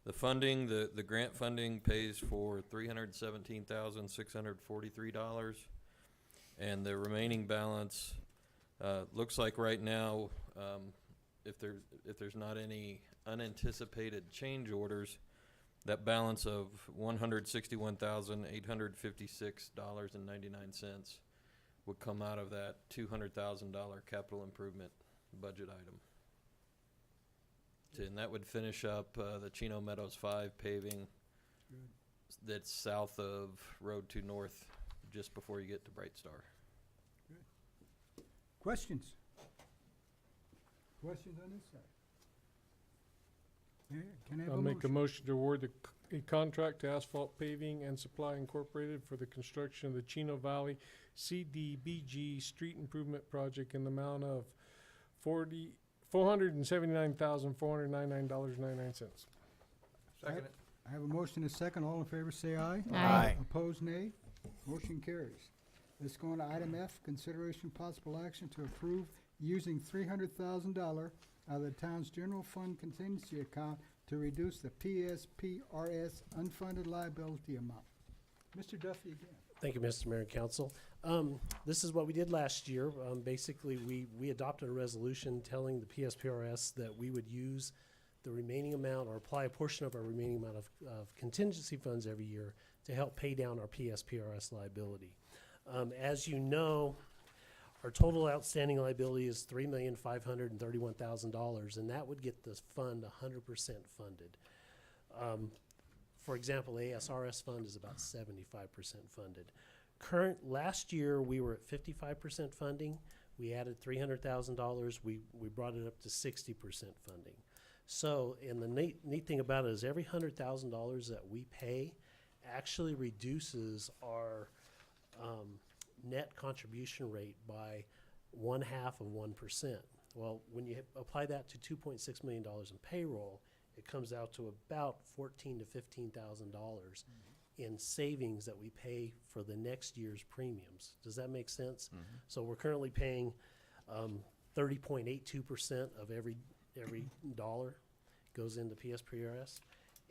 P: The funding, the grant funding pays for $317,643, and the remaining balance, looks like right now, if there's not any unanticipated change orders, that balance of $161,856.99 would come out of that $200,000 capital improvement budget item. And that would finish up the Chino Meadows 5 paving that's south of Road 2 North, just before you get to Bright Star.
A: Questions? Questions on this side? Yeah, can I have
F: I'll
A: a
F: make a
A: motion?
F: motion to award a contract to Asphalt Paving and Supply Incorporated for the construction of the Chino Valley CDBG Street Improvement Project in the amount of $479,499.99.
I: Second it.
A: I have a motion and a second. All in favor, say aye.
L: Aye.
A: Opposed, nay. Motion carries. Let's go on to item F, consideration possible action to approve using $300,000 out of the town's general fund contingency account to reduce the PSPRS unfunded liability amount. Mr. Duffy again.
E: Thank you, Mr. Mayor and Council. This is what we did last year. Basically, we adopted a resolution telling the PSPRS that we would use the remaining amount or apply a portion of our remaining amount of contingency funds every year to help pay down our PSPRS liability. As you know, our total outstanding liability is $3,531,000, and that would get the fund 100% funded. For example, ASRS fund is about 75% funded. Last year, we were at 55% funding. We added $300,000. We brought it up to 60% funding. So, and the neat thing about it is every $100,000 that we pay actually reduces our net contribution rate by 1/2%. Well, when you apply that to $2.6 million in payroll, it comes out to about $14,000 to $15,000 in savings that we pay for the next year's premiums. Does that make sense? So we're currently paying 30.82% of every dollar goes into PSPRS,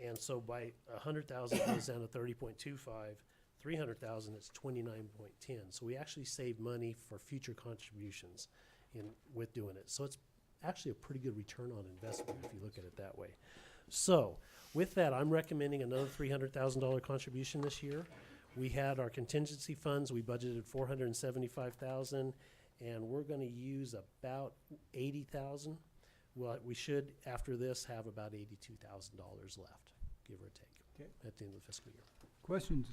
E: and so by 100,000 goes down to 30.25. 300,000, it's 29.10. So we actually save money for future contributions with doing it. So it's actually a pretty good return on investment if you look at it that way. So with that, I'm recommending another $300,000 contribution this year. We had our contingency funds. We budgeted $475,000, and we're going to use about $80,000. Well, we should, after this, have about $82,000 left, give or take, at the end of the fiscal year.
A: Questions?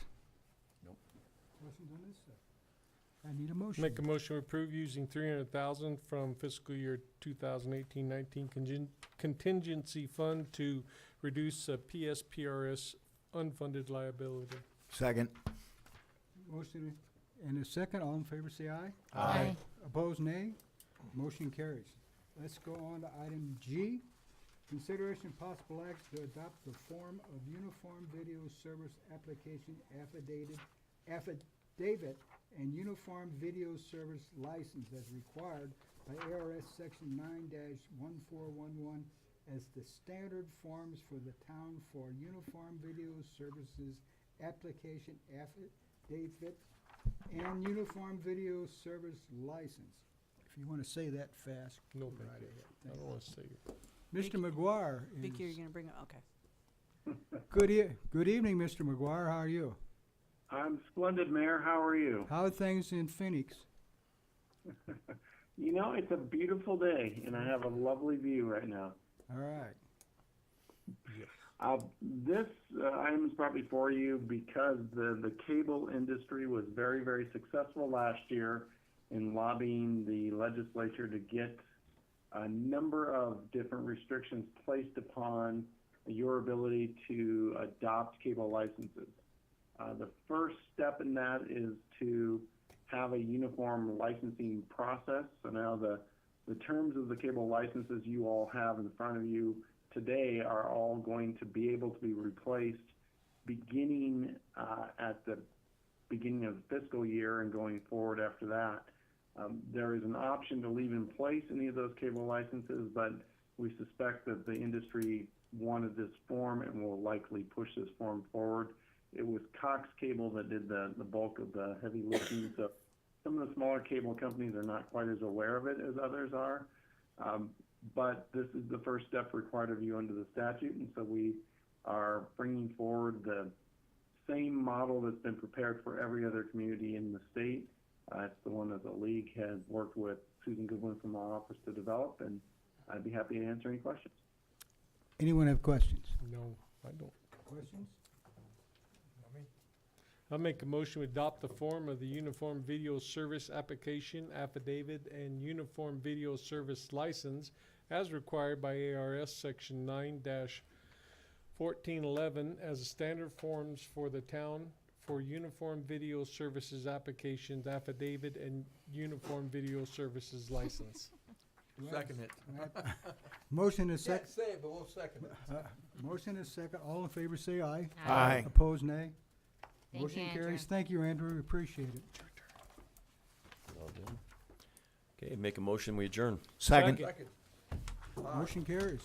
A: Questions on this side? I need a motion.
F: Make a motion to approve using $300,000 from fiscal year 2018-19 contingency fund to reduce PSPRS unfunded liability.
Q: Second.
A: Motion and a second. All in favor, say aye.
L: Aye.
A: Opposed, nay. Motion carries. Let's go on to item G. Consideration possible action to adopt the form of Uniform Video Service Application affidavit and Uniform Video Service License as required by ARS Section 9-1411 as the standard forms for the town for Uniform Video Services Application affidavit and Uniform Video Service License. If you want to say that fast,
F: No,
A: go
F: thank
A: right
F: you.
A: ahead.
F: I don't want to say it.
A: Mr. McGuire
J: Vicky, you're
A: is,
J: gonna bring it, okay.
A: good evening, Mr. McGuire. How are you?
R: I'm splendid, Mayor. How are you?
A: How are things in Phoenix?
R: You know, it's a beautiful day, and I have a lovely view right now.
A: All right.
R: This item is probably for you because the cable industry was very, very successful last year in lobbying the legislature to get a number of different restrictions placed upon your ability to adopt cable licenses. The first step in that is to have a uniform licensing process. So now the terms of the cable licenses you all have in front of you today are all going to be able to be replaced beginning at the beginning of the fiscal year and going forward after that. There is an option to leave in place any of those cable licenses, but we suspect that the industry wanted this form and will likely push this form forward. It was Cox Cable that did the bulk of the heavy lifting, so some of the smaller cable companies are not quite as aware of it as others are. But this is the first step required of you under the statute, and so we are bringing forward the same model that's been prepared for every other community in the state. It's the one that the league has worked with Susan Goodwin from our office to develop, and I'd be happy to answer any questions.
A: Anyone have questions?
F: No, I don't.
A: Questions?
F: I'll make a motion to adopt the form of the Uniform Video Service Application Affidavit and Uniform Video Service License as required by ARS Section 9-1411 as standard forms for the town for Uniform Video Services Applications Affidavit and Uniform Video Services License.
I: Second it.
A: Motion is
I: Can't
A: second.
I: say it, but we'll second it.
A: Motion is second. All in favor say aye.
L: Aye.
A: Opposed, nay.
L: Thank
A: Motion
L: you, Andrew.
A: carries. Thank you, Andrew. We appreciate it.
O: Well done. Okay, make a motion, we adjourn.
I: Second.
A: Motion carries.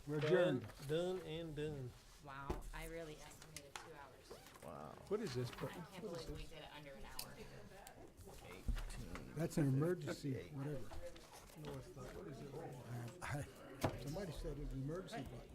A: We're adjourned.
F: Done and done.
L: Wow, I really estimated 2 hours.
O: Wow.
A: What is this?
L: I can't believe we did it under an hour.
A: That's an emergency, whatever. No, it's not. What is it? Somebody said it was an emergency button.